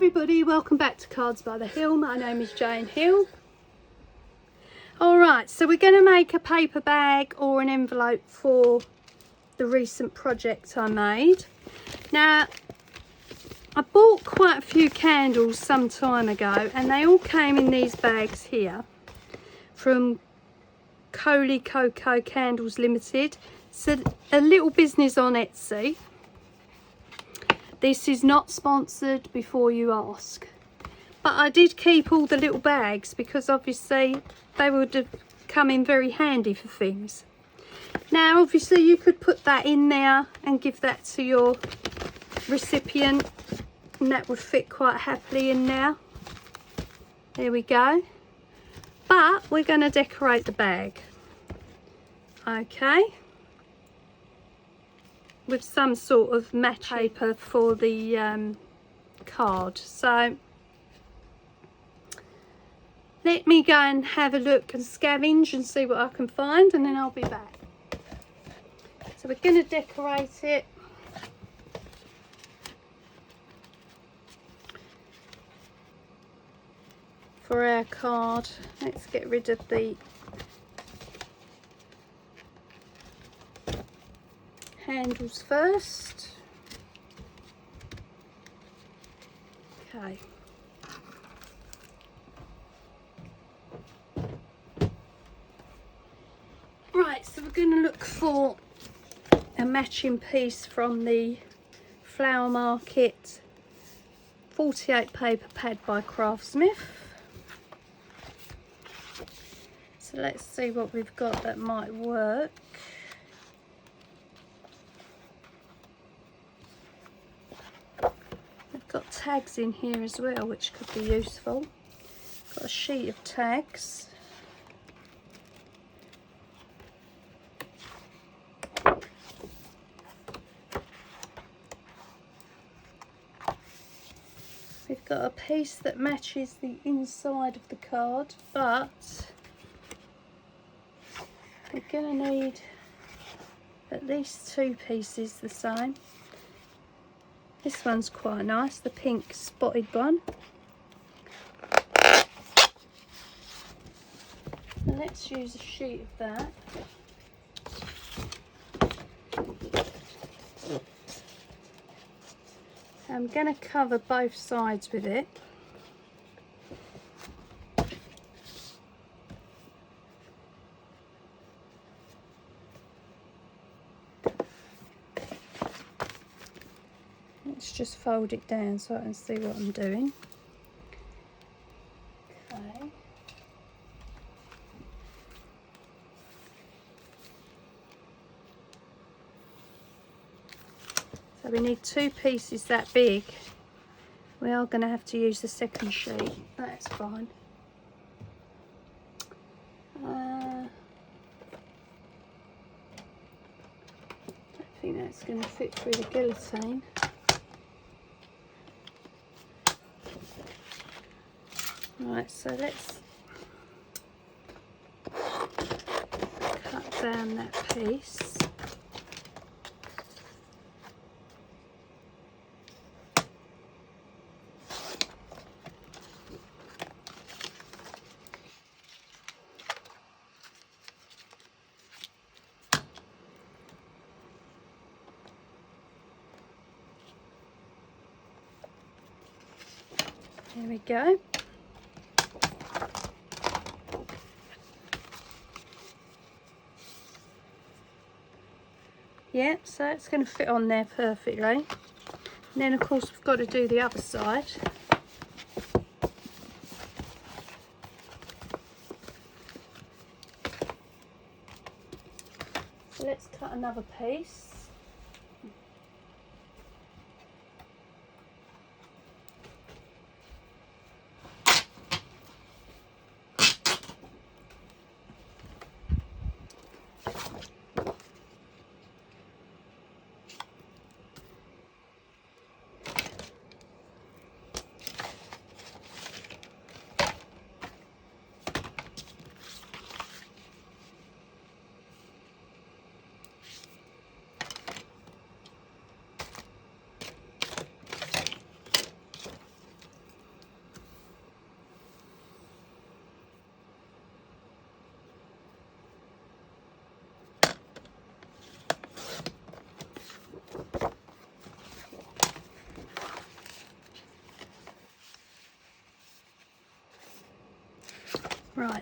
everybody, welcome back to Cards by the Hill. My name is Jane Hill. Alright, so we're going to make a paper bag or an envelope for the recent project I made. Now, I bought quite a few candles some time ago and they all came in these bags here from Coley Cocoa Candles Limited. It's a little business on Etsy. This is not sponsored, before you ask. But I did keep all the little bags because obviously they would have come in very handy for things. Now obviously you could put that in there and give that to your recipient and that would fit quite happily in there. There we go. But we're going to decorate the bag. Okay. With some sort of match paper for the card. So let me go and have a look and scavenge and see what I can find, and then I'll be back. So we're going to decorate it. For our card, let's get rid of the handles first. Okay. Right, so we're going to look for a matching piece from the Flower Market 48 paper pad by Craftsmith. So let's see what we've got that might work. Got tags in here as well, which could be useful. Got a sheet of tags. We've got a piece that matches the inside of the card, but we're going to need at least two pieces the same. This one's quite nice, the pink spotted one. So let's use a sheet of that. I'm going to cover both sides with it. Let's just fold it down so I can see what I'm doing. Okay. So we need two pieces that big. We are going to have to use the second sheet. That's fine. I think that's going to fit through the guillotine. Right, so let's cut down that piece. There we go. Yeah, so it's going to fit on there perfectly. And then of course we've got to do the other side. So let's cut another piece.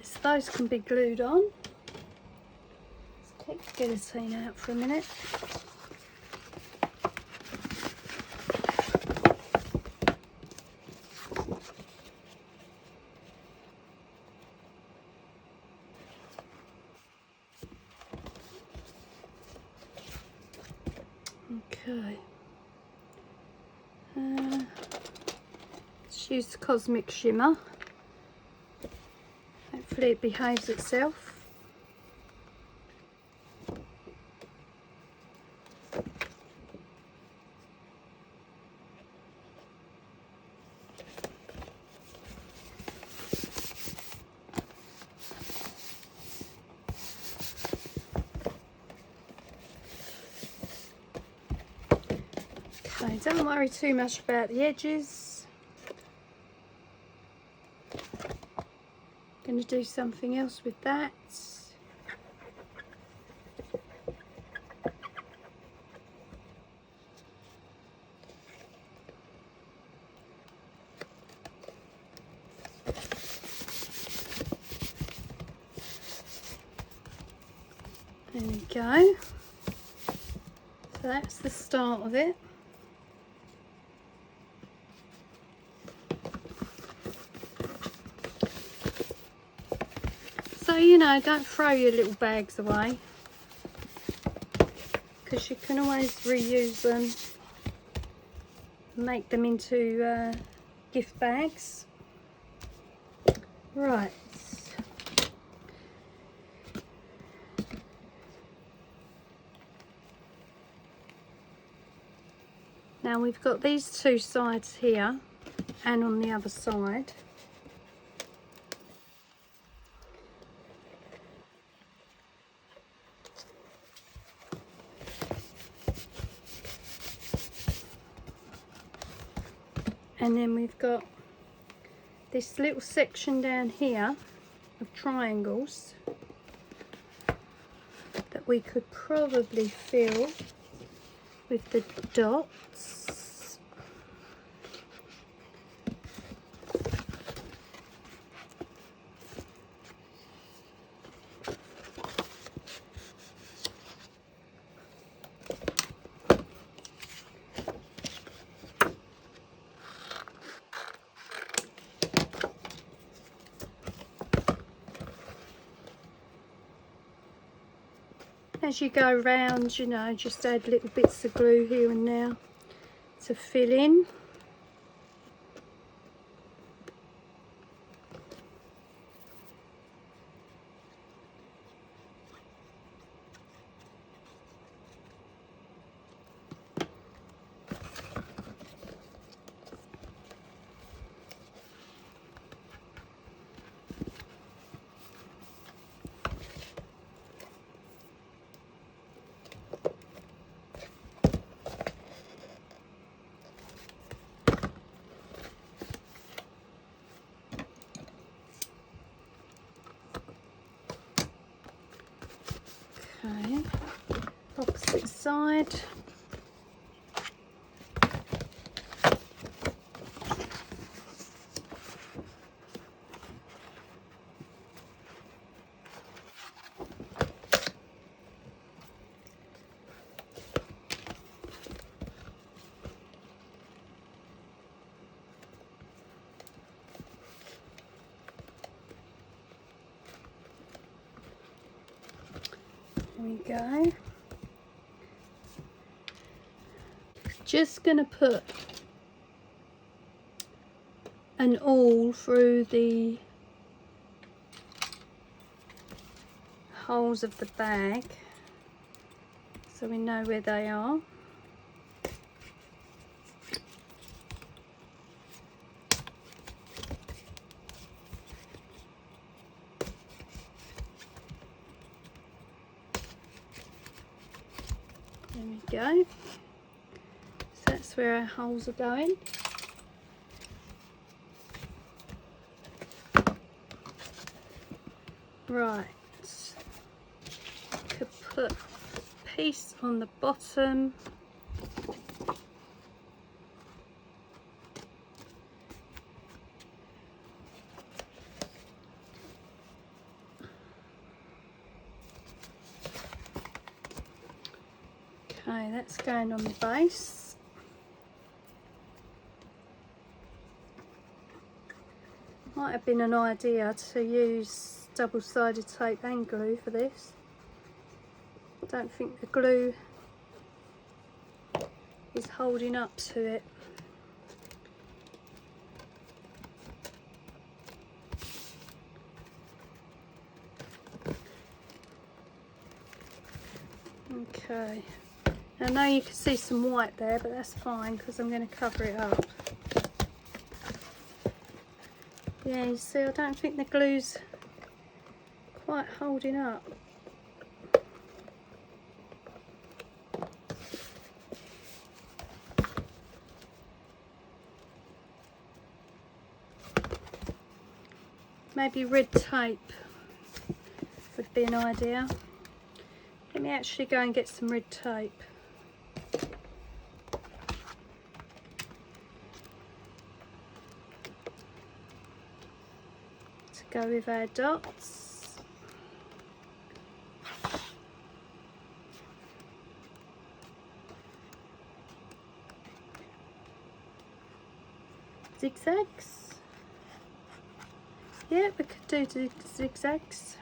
so those can be glued on. Let's take the guillotine out for a minute. Okay. Let's use the Cosmic Shimmer. Hopefully it behaves itself. Okay, don't worry too much about the edges. Going to do something else with that. There we go. So that's the start of it. So, you know, don't throw your little bags away, because you can always reuse them, make them into gift bags. Right. Now we've got these two sides here and on the other side. And then we've got this little section down here of triangles that we could probably fill with the dots. As you go round, you know, just add little bits of glue here and there to fill in. Okay, opposite side. There we go. Just going to put an awl through the holes of the bag so we know where they are. There we go. So that's where our holes are going. Right. Could put a piece on the bottom. that's going on the base. Might have been an idea to use double-sided tape and glue for this. I don't think the glue is holding up to it. Okay, I know you can see some white there, but that's fine because I'm going to cover it up. Yeah, you see, I don't think the glue's quite holding up. Maybe red tape would be an idea. Let me actually go and get some red tape. To go with our dots. Zigzags. Yeah, we could do zigzags.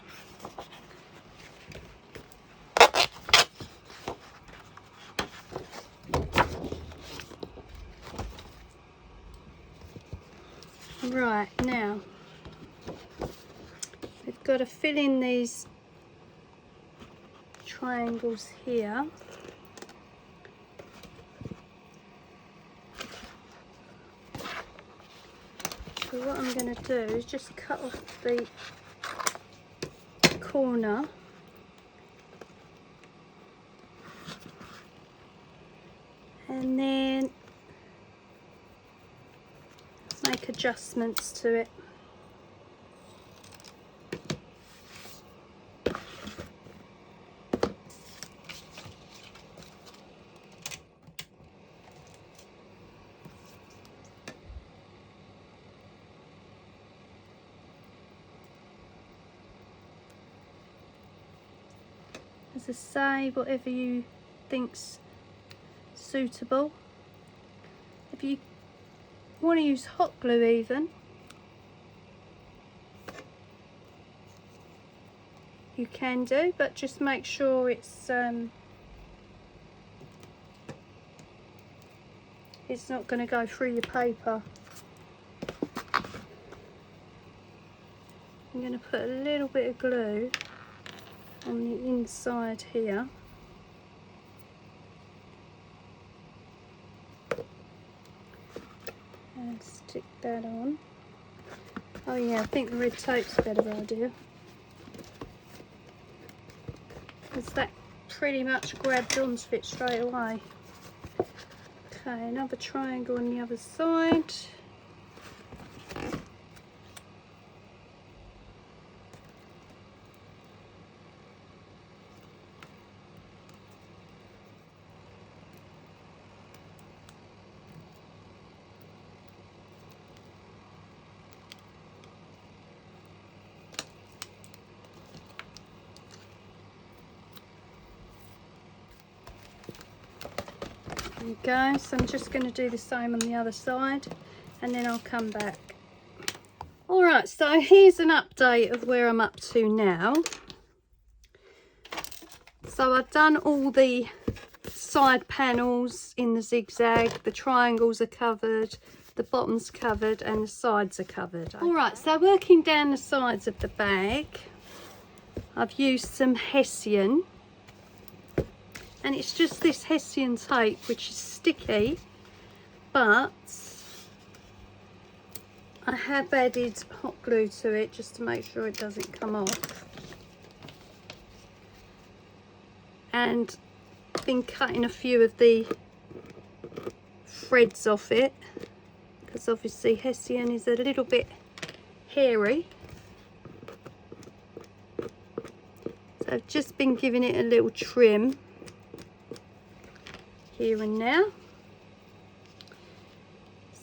Right, now we've got to fill in these triangles here. So what I'm going to do is just cut off the corner and then make adjustments to it. As I say, whatever you think's suitable. If you want to use hot glue even, you can do, but just make sure it's not going to go through your paper. I'm going to put a little bit of glue on the inside here. And stick that on. Oh yeah, I think the red tape's a better idea, because that pretty much grabbed onto it straight away. Okay, another triangle on the other side. There you go, so I'm just going to do the same on the other side and then I'll come back. Alright, so here's an update of where I'm up to now. So I've done all the side panels in the zigzag, the triangles are covered, the bottom's covered and the sides are covered. Alright, so working down the sides of the bag, I've used some Hessian. And it's just this Hessian tape, which is sticky, but I have added hot glue to it just to make sure it doesn't come off. And I've been cutting a few of the threads off it, because obviously Hessian is a little bit hairy. So I've just been giving it a little trim here and now.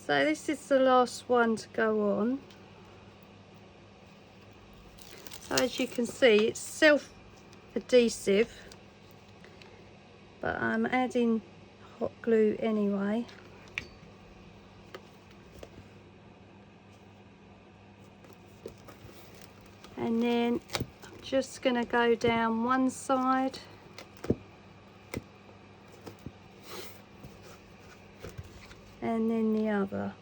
So this is the last one to go on. So as you can see, it's self-adhesive, but I'm adding hot glue anyway. And then I'm just going to go down one side and then the other.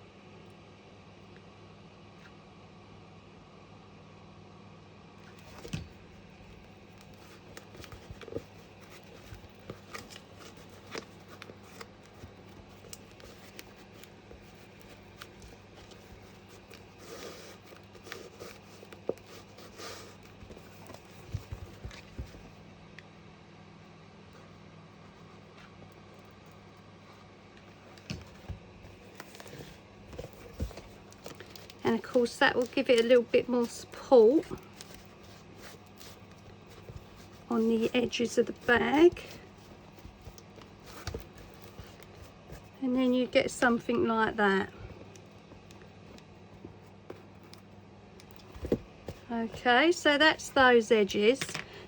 And of course that will give it a little bit more support on the edges of the bag. And then you get something like that. Okay, so that's those edges.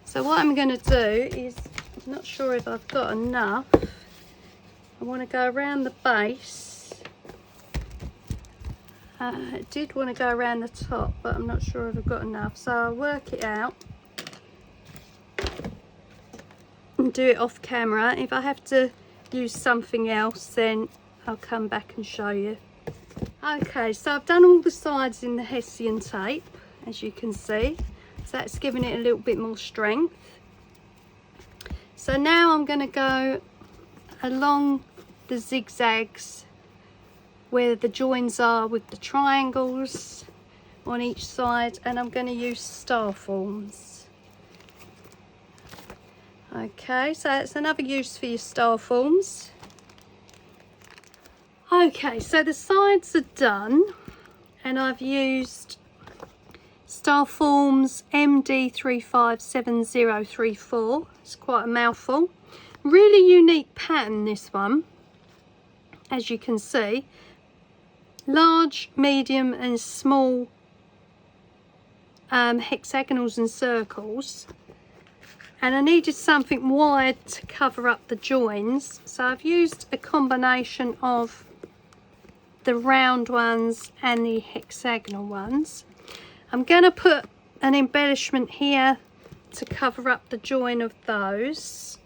So what I'm going to do is, I'm not sure if I've got enough. I want to go around the base. I did want to go around the top, but I'm not sure if I've got enough. So I'll work it out and do it off camera. If I have to use something else, then I'll come back and show you. Okay, so I've done all the sides in the Hessian tape, as you can see. So that's giving it a little bit more strength. So now I'm going to go along the zigzags where the joins are with the triangles on each side, and I'm going to use star forms. Okay, so that's another use for your star forms. Okay, so the sides are done, and I've used star forms MD357034. It's quite a mouthful. Really unique pattern, this one, as you can see. Large, medium and small hexagonals and circles, and I needed something wide to cover up the joins, so I've used a combination of the round ones and the hexagonal ones. I'm going to put an embellishment here to cover up the join of those,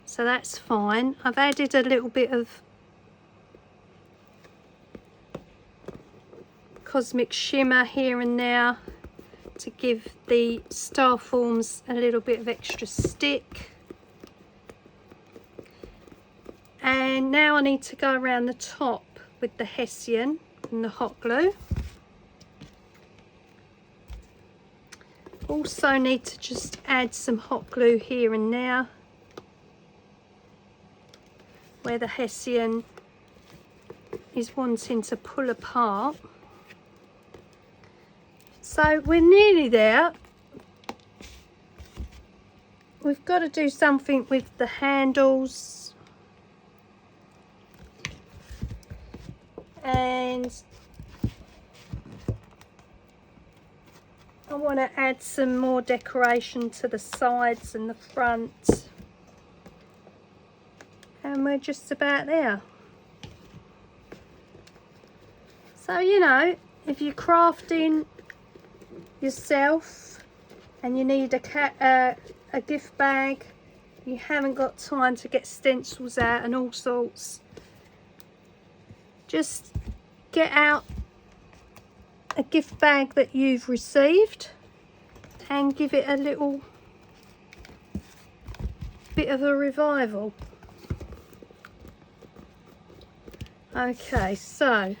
so that's fine. I've added a little bit of cosmic shimmer here and there to give the star forms a little bit of extra stick. And now I need to go around the top with the Hessian and the hot glue. Also need to just add some hot glue here and there where the Hessian is wanting to pull apart. So we're nearly there. We've got to do something with the handles, and I want to add some more decoration to the sides and the front, and we're just about there. So, you know, if you're crafting yourself and you need a gift bag, you haven't got time to get stencils out and all sorts, just get out a gift bag that you've received and give it a little bit of a revival. Okay, so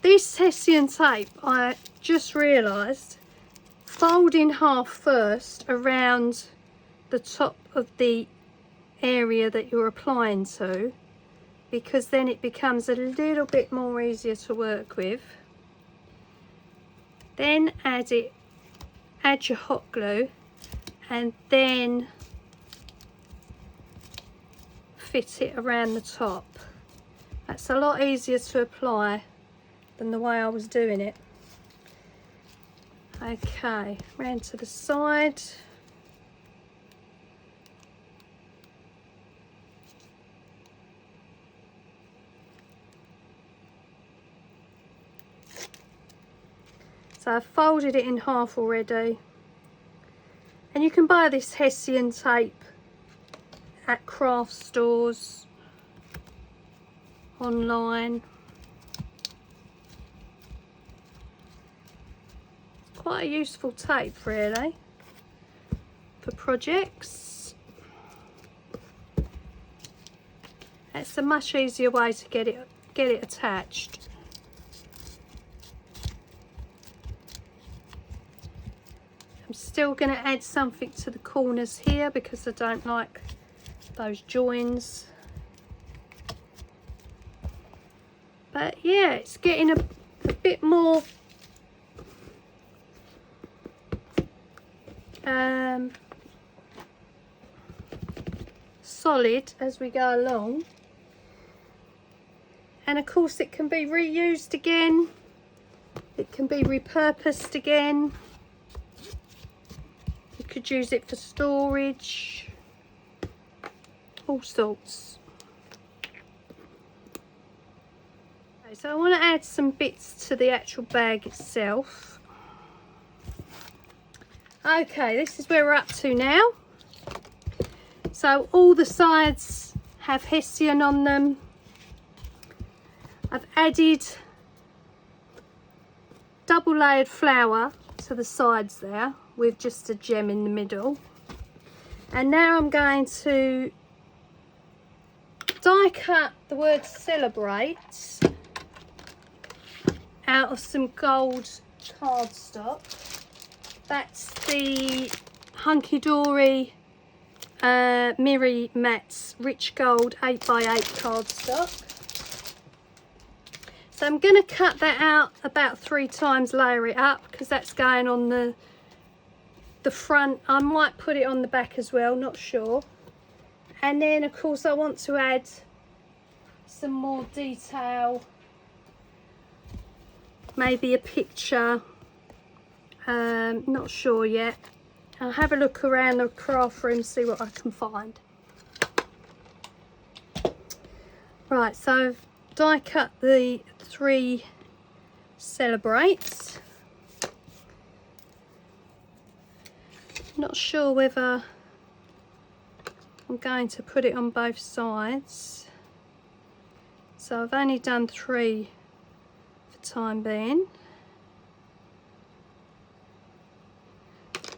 this Hessian tape, I just realised, fold in half first around the top of the area that you're applying to, because then it becomes a little bit more easier to work with. Then add your hot glue, and then fit it around the top. That's a lot easier to apply than the way I was doing it. Okay, round to the side. So I've folded it in half already. And you can buy this Hessian tape at craft stores, online. It's quite a useful tape really for projects. It's a much easier way to get it attached. I'm still going to add something to the corners here because I don't like those joins. But yeah, it's getting a bit more solid as we go along. And of course it can be reused again. It can be repurposed again. You could use it for storage. All sorts. Okay, so I want to add some bits to the actual bag itself. Okay, this is where we're up to now. So all the sides have Hessian on them. I've added double layered flower to the sides there with just a gem in the middle. And now I'm going to die cut the word celebrate out of some gold cardstock. That's the Hunky Dory Miri Mats Rich Gold 8x8 cardstock. So I'm going to cut that out about 3 times, layer it up, because that's going on the front. I might put it on the back as well, not sure. And then of course I want to add some more detail, maybe a picture, not sure yet. I'll have a look around the craft room, see what I can find. Right, so I've die cut the 3 celebrates. Not sure whether I'm going to put it on both sides, so I've only done 3 for time being.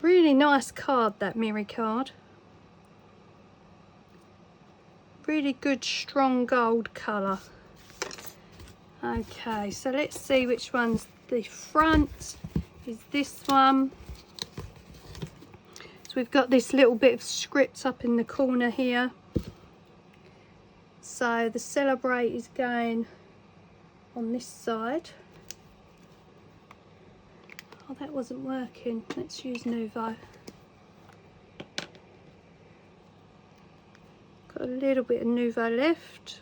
Really nice card, that Miri card. Really good strong gold colour. Okay, so let's see which one's the front. Is this one. So we've got this little bit of script up in the corner here. So the celebrate is going on this side. Oh, that wasn't working. Let's use Nouveau. Got a little bit of Nouveau left.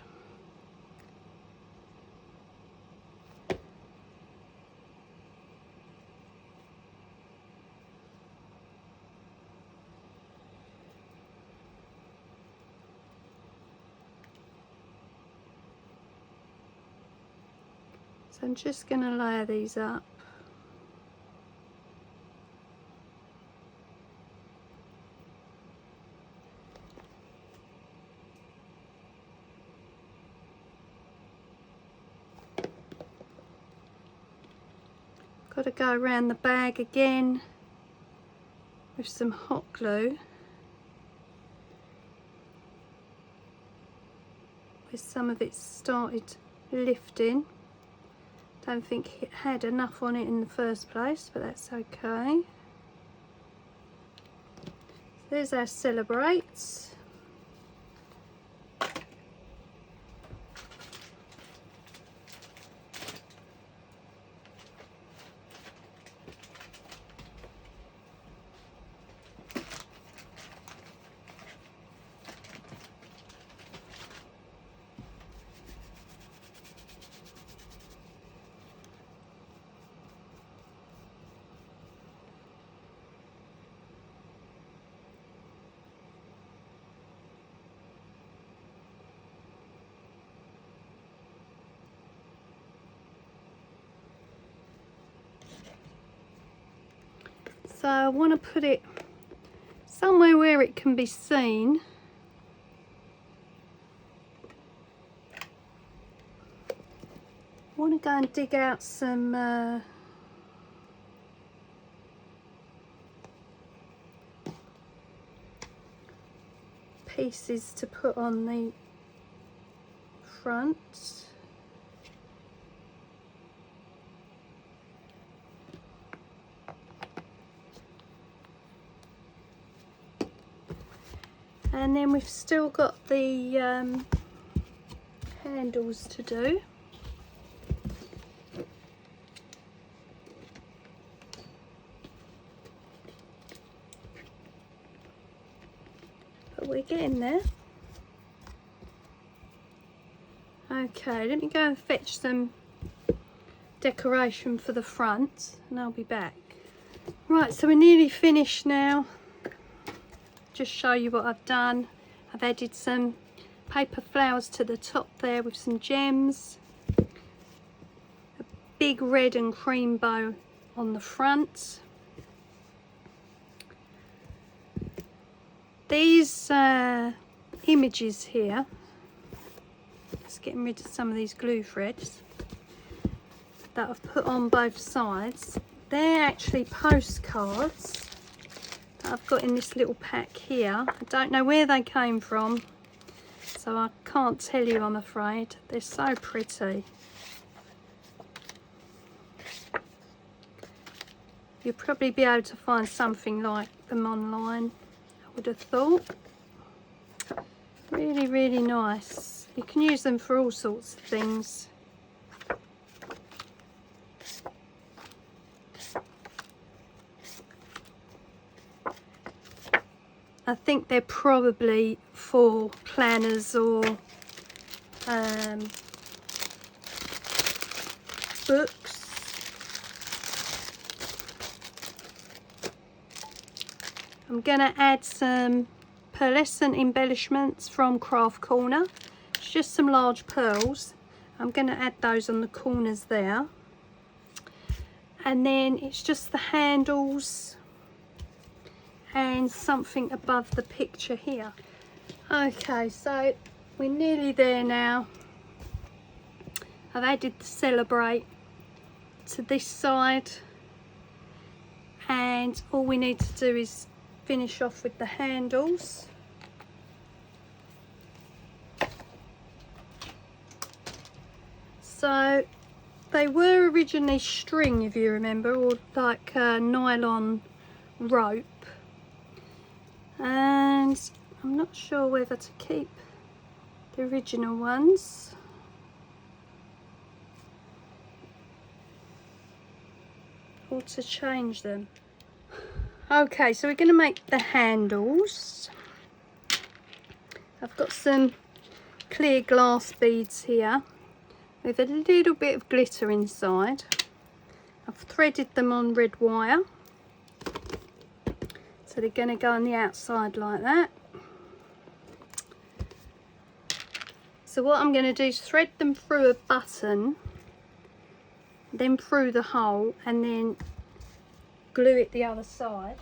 So I'm just going to layer these up. Got to go around the bag again with some hot glue. Where some of it started lifting. Don't think it had enough on it in the first place, but that's okay. There's our celebrates. So I want to put it somewhere where it can be seen. I want to go and dig out some pieces to put on the front. And then we've still got the handles to do. But we're getting there. Okay, let me go and fetch some decoration for the front and I'll be back. Right, so we're nearly finished now. Just show you what I've done. I've added some paper flowers to the top there with some gems, a big red and cream bow on the front. These images here, just getting rid of some of these glue threads that I've put on both sides, they're actually postcards I've got in this little pack here. I don't know where they came from, so I can't tell you, I'm afraid. They're so pretty. You'll probably be able to find something like them online, I would have thought. Really, really nice. You can use them for all sorts of things. I think they're probably for planners or books. I'm going to add some pearlescent embellishments from Craft Corner. It's just some large pearls. I'm going to add those on the corners there. And then it's just the handles and something above the picture here. Okay, so we're nearly there now. I've added the Celebrate to this side, and all we need to do is finish off with the handles. So they were originally string, if you remember, or like nylon rope. And I'm not sure whether to keep the original ones or to change them. Okay, so we're going to make the handles. I've got some clear glass beads here with a little bit of glitter inside. I've threaded them on red wire. So they're going to go on the outside like that. So what I'm going to do is thread them through a button, then through the hole, and then glue it the other side.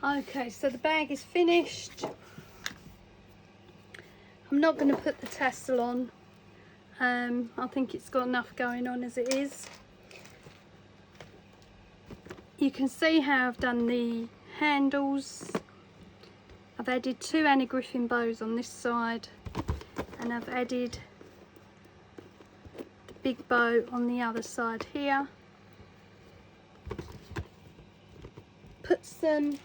Okay, so the bag is finished. I'm not going to put the tassel on. I think it's got enough going on as it is. You can see how I've done the handles. I've added 2 Annie Griffin bows on this side, and I've added the big bow on the other side here. Put some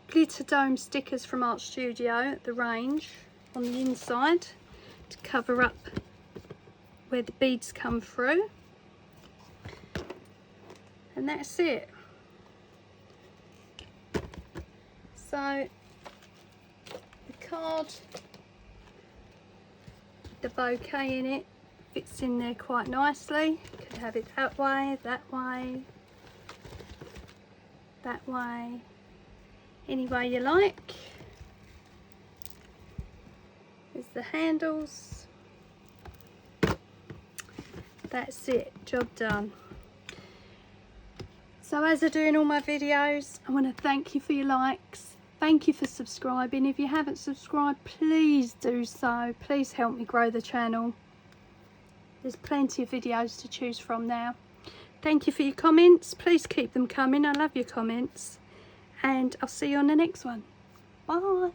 glitter dome stickers from Art Studio at the range on the inside to cover up where the beads come through. And that's it. So the card, the bouquet in it, fits in there quite nicely. You could have it that way, that way, that way, any way you like. There's the handles. That's it, job done. So as I do in all my videos, I want to thank you for your likes. Thank you for subscribing. If you haven't subscribed, please do so. Please help me grow the channel. There's plenty of videos to choose from now. Thank you for your comments. Please keep them coming. I love your comments. And I'll see you on the next one. Bye.